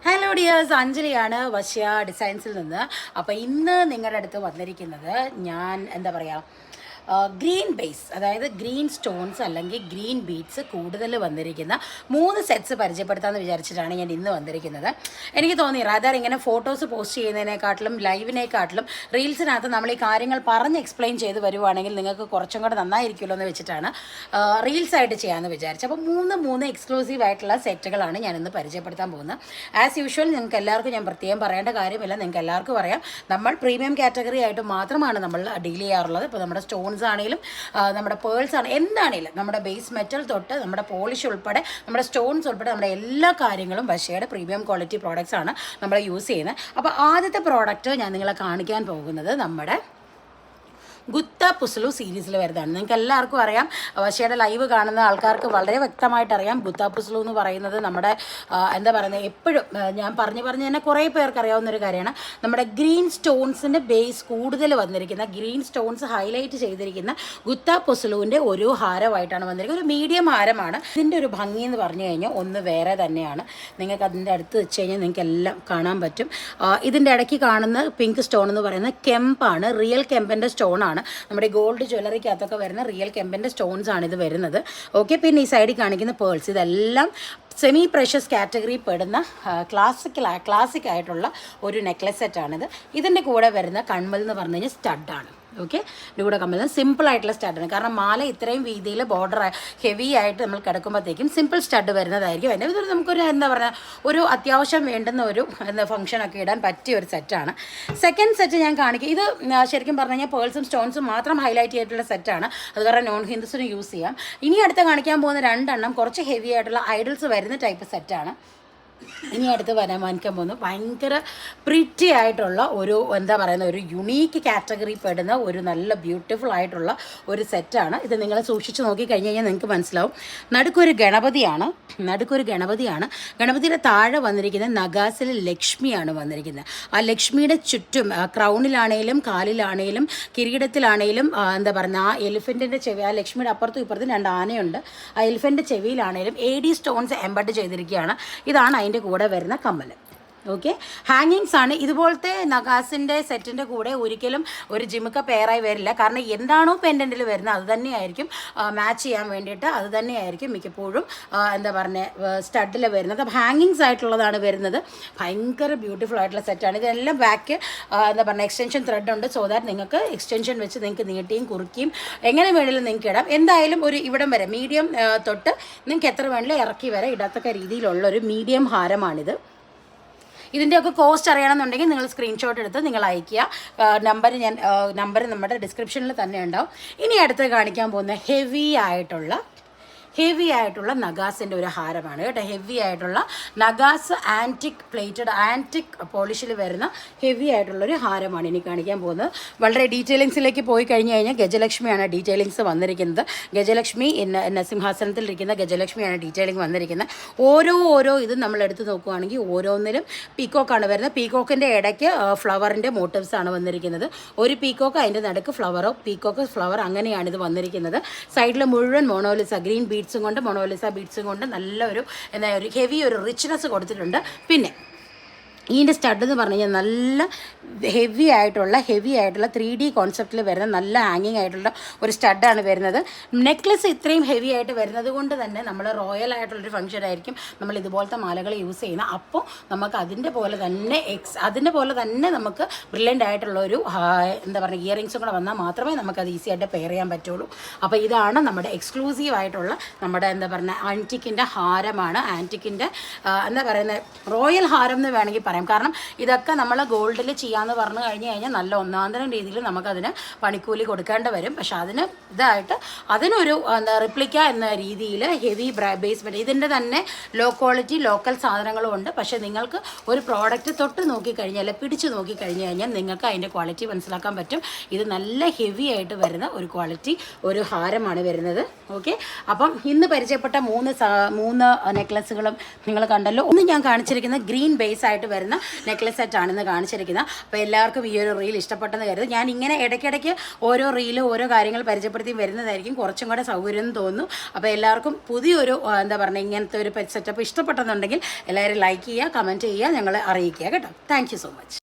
Hello dears, അഞ്ജലിയാണ് വശ്യ ഡിസൈൻസിൽ നിന്ന്. അപ്പോൾ ഇന്ന് നിങ്ങളുടെ അടുത്ത് വന്നിരിക്കുന്നത് ഞാൻ എന്താ പറയുക, ഗ്രീൻ ബേസ്, അതായത് ഗ്രീൻ സ്റ്റോൺസ് അല്ലെങ്കിൽ ഗ്രീൻ ബീഡ്സ് കൂടുതൽ വന്നിരിക്കുന്ന 3 സെറ്റ്സ് പരിചയപ്പെടുത്താമെന്ന് വിചാരിച്ചിട്ടാണ് ഞാൻ ഇന്ന് വന്നിരിക്കുന്നത്. എനിക്ക് തോന്നി റാദർ ഇങ്ങനെ ഫോട്ടോസ് പോസ്റ്റ് ചെയ്യുന്നതിനെക്കാട്ടിലും ലൈവിനെക്കാട്ടിലും റീൽസിനകത്ത് നമ്മൾ ഈ കാര്യങ്ങൾ പറഞ്ഞ് എക്സ്പ്ലെയിൻ ചെയ്ത് വരുവാണെങ്കിൽ നിങ്ങൾക്ക് കുറച്ചും കൂടെ നന്നായിരിക്കുമല്ലോ എന്ന് വെച്ചിട്ടാണ് റീൽസായിട്ട് ചെയ്യാമെന്ന് വിചാരിച്ചു. അപ്പോൾ മൂന്ന് എക്സ്ക്ലൂസീവ് ആയിട്ടുള്ള സെറ്റുകളാണ് ഞാനിന്ന് പരിചയപ്പെടുത്താൻ പോകുന്നത്. ആസ് യൂഷ്വൽ നിങ്ങൾക്ക് എല്ലാവർക്കും ഞാൻ പ്രത്യേകം പറയേണ്ട കാര്യമില്ല, നിങ്ങൾക്ക് എല്ലാവർക്കും അറിയാം നമ്മൾ പ്രീമിയം കാറ്റഗറി ആയിട്ട് മാത്രമാണ് നമ്മൾ ഡീൽ ചെയ്യാറുള്ളത്. ഇപ്പോൾ നമ്മുടെ സ്റ്റോൺസ് ആണെങ്കിലും നമ്മുടെ പേൾസ് ആണ്, എന്താണെങ്കിലും നമ്മുടെ ബേസ് മെറ്റൽ തൊട്ട് നമ്മുടെ പോളിഷ് ഉൾപ്പെടെ നമ്മുടെ സ്റ്റോൺസ് ഉൾപ്പെടെ നമ്മുടെ എല്ലാ കാര്യങ്ങളും വശ്യയുടെ പ്രീമിയം ക്വാളിറ്റി പ്രോഡക്റ്റ്സ് ആണ് നമ്മൾ യൂസ് ചെയ്യുന്നത്. അപ്പോൾ ആദ്യത്തെ പ്രോഡക്റ്റ് ഞാൻ നിങ്ങളെ കാണിക്കാൻ പോകുന്നത് നമ്മുടെ ഗുത്ത പുസ്ലു സീരീസിൽ വരുന്നതാണ്. നിങ്ങൾക്ക് എല്ലാവർക്കും അറിയാം, വശ്യയുടെ ലൈവ് കാണുന്ന ആൾക്കാർക്ക് വളരെ വ്യക്തമായിട്ട് അറിയാം. ഗുത്ത പുസ്ലു എന്ന് പറയുന്നത് നമ്മുടെ എന്താ പറയുന്നത്, എപ്പോഴും ഞാൻ പറഞ്ഞു തന്നെ കുറേ പേർക്ക് അറിയാവുന്ന ഒരു കാര്യമാണ്. നമ്മുടെ ഗ്രീൻ സ്റ്റോൺസിൻ്റെ ബേസ് കൂടുതൽ വന്നിരിക്കുന്ന, ഗ്രീൻ സ്റ്റോൺസ് ഹൈലൈറ്റ് ചെയ്തിരിക്കുന്ന ഗുത്ത പുസ്ലുവിൻ്റെ ഒരു ഹാരമായിട്ടാണ് വന്നിരിക്കുന്നത്. ഒരു മീഡിയം ഹാരമാണ്. ഇതിൻ്റെ ഒരു ഭംഗി എന്ന് പറഞ്ഞു കഴിഞ്ഞാൽ ഒന്ന് വേറെ തന്നെയാണ്. നിങ്ങൾക്ക് അതിൻ്റെ അടുത്ത് വെച്ച് കഴിഞ്ഞാൽ നിങ്ങൾക്ക് എല്ലാം കാണാൻ പറ്റും. ഇതിൻ്റെ ഇടയ്ക്ക് കാണുന്ന പിങ്ക് സ്റ്റോൺ എന്ന് പറയുന്നത് കെമ്പാണ്, റിയൽ കെമ്പിൻ്റെ സ്റ്റോണാണ്. നമ്മുടെ ഗോൾഡ് ജ്വല്ലറിക്കകത്തൊക്കെ വരുന്ന റിയൽ കെമ്പിൻ്റെ സ്റ്റോൺസ് ആണ് ഇത് വരുന്നത്. ഓക്കെ, പിന്നെ ഈ സൈഡിൽ കാണിക്കുന്ന പേൾസ്, ഇതെല്ലാം സെമി പ്രഷ്യസ് കാറ്റഗറി പെടുന്ന ക്ലാസിക് ആയിട്ടുള്ള ഒരു നെക്ലസ് സെറ്റാണിത്. ഇതിൻ്റെ കൂടെ വരുന്ന കൺമൽ എന്ന് പറഞ്ഞു കഴിഞ്ഞാൽ സ്റ്റഡാണ്. ഓക്കെ, ഇതിൻ്റെ കൂടെ കമ്മൽ സിമ്പിളായിട്ടുള്ള സ്റ്റഡാണ്. കാരണം മാല ഇത്രയും വീതിയിൽ ബോർഡർ ഹെവി ആയിട്ട് നമ്മൾ കിടക്കുമ്പോഴത്തേക്കും സിമ്പിൾ സ്റ്റഡ് വരുന്നതായിരിക്കും. അതിൻ്റെ ഇതൊരു നമുക്കൊരു എന്താ പറയുക, ഒരു അത്യാവശ്യം വേണ്ടുന്ന ഒരു ഫംഗ്ഷനൊക്കെ ഇടാൻ പറ്റിയ ഒരു സെറ്റാണ്. സെക്കൻഡ് സെറ്റ് ഞാൻ കാണിക്കുക. ഇത് ശരിക്കും പറഞ്ഞു കഴിഞ്ഞാൽ പേൾസും സ്റ്റോൺസും മാത്രം ഹൈലൈറ്റ് ചെയ്തിട്ടുള്ള സെറ്റാണ്. അത് കാരണം നോൺ ഹിന്ദുസിന് യൂസ് ചെയ്യാം. ഇനി അടുത്ത് കാണിക്കാൻ പോകുന്ന 2 എണ്ണം കുറച്ച് ഹെവി ആയിട്ടുള്ള ഐഡൽസ് വരുന്ന ടൈപ്പ് സെറ്റാണ്. ഇനി അടുത്ത് വാങ്ങിക്കാൻ പോകുന്നു ഭയങ്കര പ്രിറ്റി ആയിട്ടുള്ള ഒരു എന്താ പറയുന്ന ഒരു യുണീക്ക് കാറ്റഗറി പെടുന്ന ഒരു നല്ല ബ്യൂട്ടിഫുൾ ആയിട്ടുള്ള ഒരു സെറ്റാണ്. ഇത് നിങ്ങൾ സൂക്ഷിച്ച് നോക്കി കഴിഞ്ഞ് കഴിഞ്ഞാൽ നിങ്ങൾക്ക് മനസ്സിലാവും. നടുക്കൊരു ഗണപതിയാണ്. ഗണപതിയുടെ താഴെ വന്നിരിക്കുന്ന നഗാസിൽ ലക്ഷ്മിയാണ് വന്നിരിക്കുന്നത്. ആ ലക്ഷ്മിയുടെ ചുറ്റും ക്രൗണിലാണേലും കാലിലാണേലും കിരീടത്തിലാണേലും എന്താ പറയുക, ആ എലിഫൻറ്റിൻ്റെ ചെവി, ആ ലക്ഷ്മിയുടെ അപ്പുറത്തും ഇപ്പുറത്തും 2 ആനയുണ്ട്. ആ എലിഫൻറ്റിൻ്റെ ചെവിയിലാണേലും AD സ്റ്റോൺസ് എംബഡ് ചെയ്തിരിക്കുകയാണ്. ഇതാണ് അതിൻ്റെ കൂടെ വരുന്ന കമ്മൽ. ഓക്കെ, ഹാങ്ങിങ്സ് ആണ്. ഇതുപോലത്തെ നഗാസിൻ്റെ സെറ്റിൻ്റെ കൂടെ ഒരിക്കലും ഒരു ജിമുക്ക പെയറായി വരില്ല. കാരണം എന്താണോ പെൻഡൻറ്റിൽ വരുന്നത് അത് തന്നെയായിരിക്കും മാച്ച് ചെയ്യാൻ വേണ്ടിയിട്ട്, അത് തന്നെയായിരിക്കും മിക്കപ്പോഴും എന്താ പറയുക സ്റ്റഡിൽ വരുന്നത്. അപ്പോൾ ഹാങ്ങിങ്സ് ആയിട്ടുള്ളതാണ് വരുന്നത്. ഭയങ്കര ബ്യൂട്ടിഫുൾ ആയിട്ടുള്ള സെറ്റാണ്. ഇതെല്ലാം ബാക്ക് എന്താ പറയുക എക്സ്റ്റൻഷൻ ത്രെഡ് ഉണ്ട്. സോ ദാറ്റ് നിങ്ങൾക്ക് എക്സ്റ്റൻഷൻ വെച്ച് നിങ്ങൾക്ക് നീട്ടിയും കുറുക്കിയും എങ്ങനെ വേണമെങ്കിലും നിങ്ങൾക്ക് ഇടാം. എന്തായാലും ഒരു ഇവിടം വരെ മീഡിയം തൊട്ട് നിങ്ങൾക്ക് എത്ര വേണമെങ്കിലും ഇറക്കി വരെ ഇടത്തക്ക രീതിയിലുള്ളൊരു മീഡിയം ഹാരമാണിത്. ഇതിൻ്റെയൊക്കെ കോസ്റ്റ് അറിയണമെന്നുണ്ടെങ്കിൽ നിങ്ങൾ സ്ക്രീൻഷോട്ട് എടുത്ത് നിങ്ങൾ അയയ്ക്കുക. നമ്പർ നമ്മുടെ ഡിസ്ക്രിപ്ഷനിൽ തന്നെ ഉണ്ടാവും. ഇനി അടുത്ത് കാണിക്കാൻ പോകുന്ന ഹെവി ആയിട്ടുള്ള നഗാസിൻ്റെ ഒരു ഹാരമാണ് കേട്ടോ. ഹെവി ആയിട്ടുള്ള നഗാസ് ആൻറ്റിക് പോളിഷിൽ വരുന്ന ഹെവി ആയിട്ടുള്ളൊരു ഹാരമാണ് ഇനി കാണിക്കാൻ പോകുന്നത്. വളരെ ഡീറ്റെയിലിങ്സിലേക്ക് പോയി കഴിഞ്ഞ് കഴിഞ്ഞാൽ ഗജലക്ഷ്മിയാണ് ഡീറ്റെയിലിങ്സ് വന്നിരിക്കുന്നത്. ഗജലക്ഷ്മി സിംഹാസനത്തിലിരിക്കുന്ന ഗജലക്ഷ്മിയാണ് ഡീറ്റെയിലിംഗ് വന്നിരിക്കുന്നത്. ഓരോ ഇതും നമ്മൾ എടുത്ത് നോക്കുകയാണെങ്കിൽ ഓരോന്നിലും പീക്കോക്കാണ് വരുന്നത്. പീക്കോക്കിൻ്റെ ഇടയ്ക്ക് ഫ്ലവറിൻ്റെ മോട്ടീവ്സ് ആണ് വന്നിരിക്കുന്നത്. ഒരു പീക്കോക്ക്, അതിൻ്റെ നടുക്ക് പീക്കോക്ക് ഫ്ലവർ, അങ്ങനെയാണ് ഇത് വന്നിരിക്കുന്നത്. സൈഡിൽ മുഴുവൻ മോണോലിസ ഗ്രീൻ മൊണോലിസ ബീഡ്സും കൊണ്ട് നല്ല ഒരു ഹെവി ഒരു റിച്ച്നെസ് കൊടുത്തിട്ടുണ്ട്. പിന്നെ ഇതിൻ്റെ സ്റ്റഡ് എന്ന് പറഞ്ഞു കഴിഞ്ഞാൽ നല്ല ഹെവി ആയിട്ടുള്ള 3D കോൺസെപ്റ്റിൽ വരുന്ന നല്ല ഹാങ്ങിങ് ആയിട്ടുള്ള ഒരു സ്റ്റഡാണ് വരുന്നത്. നെക്ലസ് ഇത്രയും ഹെവി ആയിട്ട് വരുന്നത് കൊണ്ട് തന്നെ നമ്മൾ റോയൽ ആയിട്ടുള്ളൊരു ഫംഗ്ഷൻ ആയിരിക്കും നമ്മൾ ഇതുപോലത്തെ മാലകൾ യൂസ് ചെയ്യുന്നത്. അപ്പോൾ നമുക്ക് അതിൻ്റെ പോലെ തന്നെ നമുക്ക് ബ്രില്യൻ്റ് ആയിട്ടുള്ള ഒരു എന്താ പറയുക ഇയറിങ്സും കൂടെ വന്നാൽ മാത്രമേ നമുക്കത് ഈസി ആയിട്ട് പെയർ ചെയ്യാൻ പറ്റുള്ളൂ. അപ്പോൾ ഇതാണ് നമ്മുടെ എക്സ്ക്ലൂസീവ് ആയിട്ടുള്ള നമ്മുടെ എന്താ പറയുക ആൻറ്റിക്കിൻ്റെ ഹാരമാണ്. ആൻറ്റിക്കിൻ്റെ എന്താ പറയുന്നത് റോയൽ ഹാരം എന്ന് വേണമെങ്കിൽ പറയാം. കാരണം ഇതൊക്കെ നമ്മൾ ഗോൾഡിൽ ചെയ്യാമെന്ന് പറഞ്ഞു കഴിഞ്ഞാൽ നല്ല ഒന്നാന്തരം രീതിയിൽ നമുക്കതിന് പണിക്കൂലി കൊടുക്കേണ്ടി വരും. പക്ഷെ അതിനൊരു റിപ്ലിക്ക എന്ന രീതിയിൽ ഹെവി ബേസ്മെൻറ്റ് ഇതിൻ്റെ തന്നെ ലോ ക്വാളിറ്റി ലോക്കൽ സാധനങ്ങളും ഉണ്ട്. പക്ഷേ നിങ്ങൾക്ക് ഒരു പ്രോഡക്റ്റ് തൊട്ട് നോക്കിക്കഴിഞ്ഞാൽ പിടിച്ച് നോക്കിക്കഴിഞ്ഞ് കഴിഞ്ഞാൽ നിങ്ങൾക്ക് അതിൻ്റെ ക്വാളിറ്റി മനസ്സിലാക്കാൻ പറ്റും. ഇത് നല്ല ഹെവി ആയിട്ട് വരുന്ന ഒരു ഹാരമാണ് വരുന്നത്. ഓക്കെ, അപ്പം ഇന്ന് പരിചയപ്പെട്ട മൂന്ന് നെക്ലസുകളും നിങ്ങൾ കണ്ടല്ലോ. ഒന്ന് ഞാൻ കാണിച്ചിരിക്കുന്ന ഗ്രീൻ ബേസ് ആയിട്ട് വരുന്ന വരുന്ന നെക്ലസ് സെറ്റാണെന്ന് കാണിച്ചിരിക്കുന്നത്. അപ്പോൾ എല്ലാവർക്കും ഈ ഒരു റീൽ ഇഷ്ടപ്പെട്ടെന്ന് കരുതും. ഞാൻ ഇങ്ങനെ ഇടയ്ക്കിടയ്ക്ക് ഓരോ റീലും ഓരോ കാര്യങ്ങൾ പരിചയപ്പെടുത്തി വരുന്നതായിരിക്കും കുറച്ചും കൂടെ സൗകര്യം എന്ന് തോന്നുന്നു. അപ്പോൾ എല്ലാവർക്കും പുതിയൊരു എന്താ പറയുക ഇങ്ങനത്തെ ഒരു സെറ്റപ്പ് ഇഷ്ടപ്പെട്ടെന്നുണ്ടെങ്കിൽ എല്ലാവരും ലൈക്ക് ചെയ്യുക, കമൻറ്റ് ചെയ്യുക, ഞങ്ങളെ അറിയിക്കുക കേട്ടോ. Thank you so much.